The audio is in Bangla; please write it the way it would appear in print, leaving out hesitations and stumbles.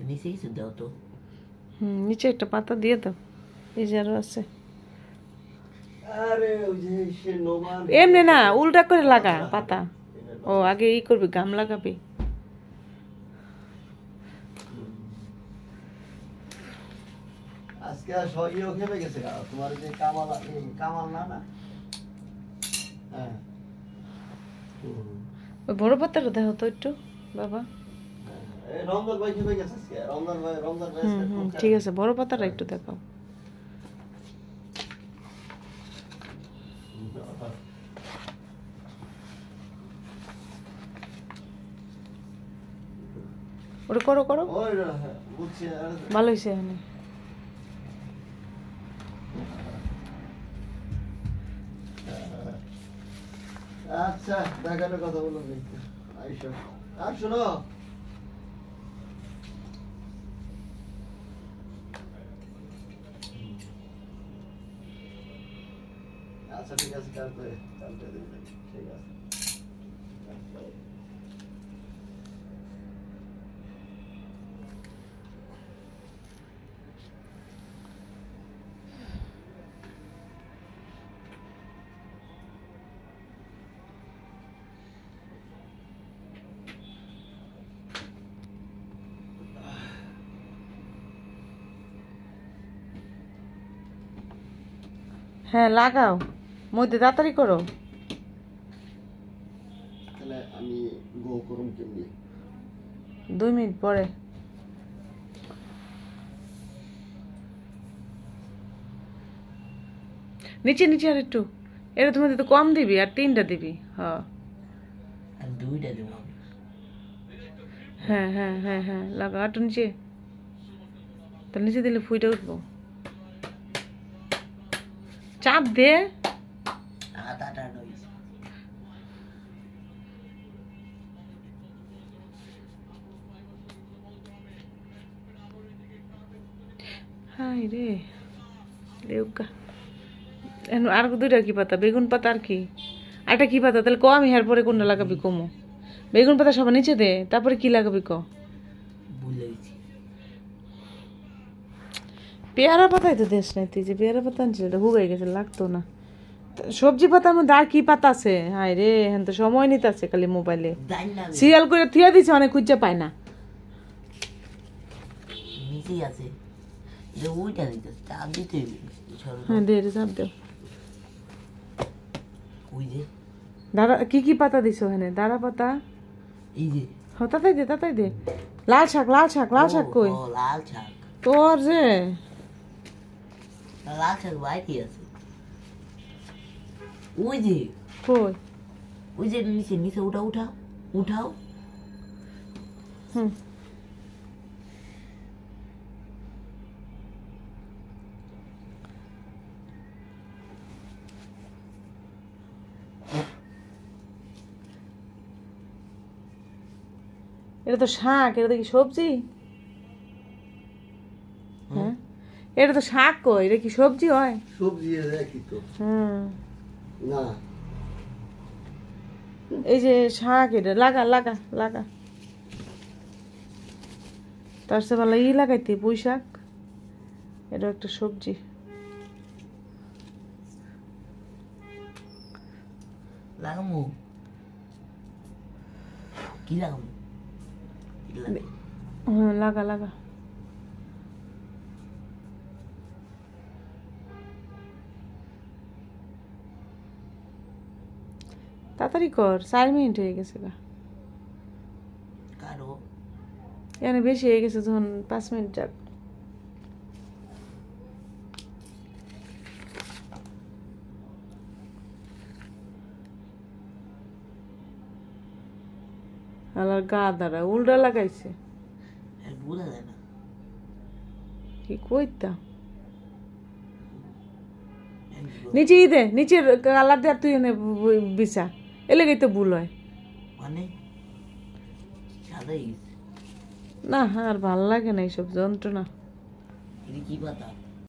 নিচে কিছু দাও তো। নিচে একটা পাতা দিয়ে দাও, এই যে আরো আছে। আরে ওই যে সে নোমান এমনি না, উল্টা করে লাগা পাতা। ও আগে ই করবি, গাম লাগাবি। আজকে সহিও খেপে গেছে গা তোমার যে কামাল কামাল না হ্যাঁ ওই বড় পাতাটা দেখো তো একটু বাবা। এই রমজান ভাই খেপে গেছে আজকে। রমজান ভাই ঠিক আছে, বড় পাতাটা একটু দেখাও। ওটা করো করো, ওই বুঝছি। ভালো হয়েছে এখানে। আচ্ছা দেখানোর কথা বলুন দেখতে আইসো। আর শোনো আচ্ছা ঠিক আছে, কালকে দিন ঠিক আছে। হ্যাঁ লাগাও, মধ্যে তাড়াতাড়ি করো। তাহলে আমি গো করুম কেমনি? 2 মিনিট পরে। নিচে নিচে আর একটু, এটা তুমি তো কম দিবি, আর 3টা দিবি। হ্যাঁ আর 2টা দেব। হ্যাঁ হ্যাঁ হ্যাঁ হ্যাঁ লাগা একটু নিচে, তাহলে নিচে দিলে ফুইটা উঠবো। চাপ দে। আটাটা নইস হাই রে লেউকা। আর 2টা কি পাতা? বেগুন পাতা আর কি? আরেকটা কি পাতা? তাহলে ক আমি হের পরে কোনটা লাগাবি কমো? বেগুন পাতা সবার নিচে দে, তারপরে কি লাগাবি ক? ভুলে গেছি। পেয়ারা পাতাই তো দেশ নাই তুই, যে পেয়ারা পাতা আনছিস এটা হুগাই গেছে, লাগতো না। সবজি পাতার মধ্যে আর কি পাতা আছে? হায় রে, হ্যাঁ তো সময় নিতে আছে খালি মোবাইলে, সিরিয়াল করে থিয়া দিছে, অনেক খুঁজে পায় না। নিচেই আছে, এটা ওইটা দিতে চাপ দিতে হ্যাঁ দে রে, চাপ দে। ওই যে দাঁড়া, কি কি পাতা দিছো ওখানে? দাঁড়া পাতা, এই যে হ্যাঁ তাতাই দে তাতাই দে। লাল শাক, লাল শাক, লাল শাক কই ও লাল শাক? তোর যে লাল শাক বাইরে আছে। ওই যে কই? ওই যে নিচে নিচে উঠাও উঠাও উঠাও। হুম এটা তো শাক, এটা তো কি সবজি? হ্যাঁ এটা তো শাক, কই এটা কি সবজি হয়? সবজি দেখি তো না। এই যে শাক, এটা লাগা লাগা লাগা। তার সে ভালো ই লাগাইতে, পুঁই শাক, এটা একটা সবজি। লাগামু কি লাগামু? হ্যাঁ লাগা লাগা। তাড়াতাড়ি কর, 4 মিনিট হয়ে গেছে গা। কারো এখানে বেশি হয়ে গেছে, যখন 5 মিনিট যাক। আলার গা দাঁড়া উল্টা লাগাইছে, বোঝা যায় না কি কইতাম। নিচে দে, নিচের কালার দে, আর তুই এনে বিছা, এলে গেই তো ভুল হয়। মানে সাদাই না আর ভাল লাগে না এইসব যন্ত্রণা। কি পাতা?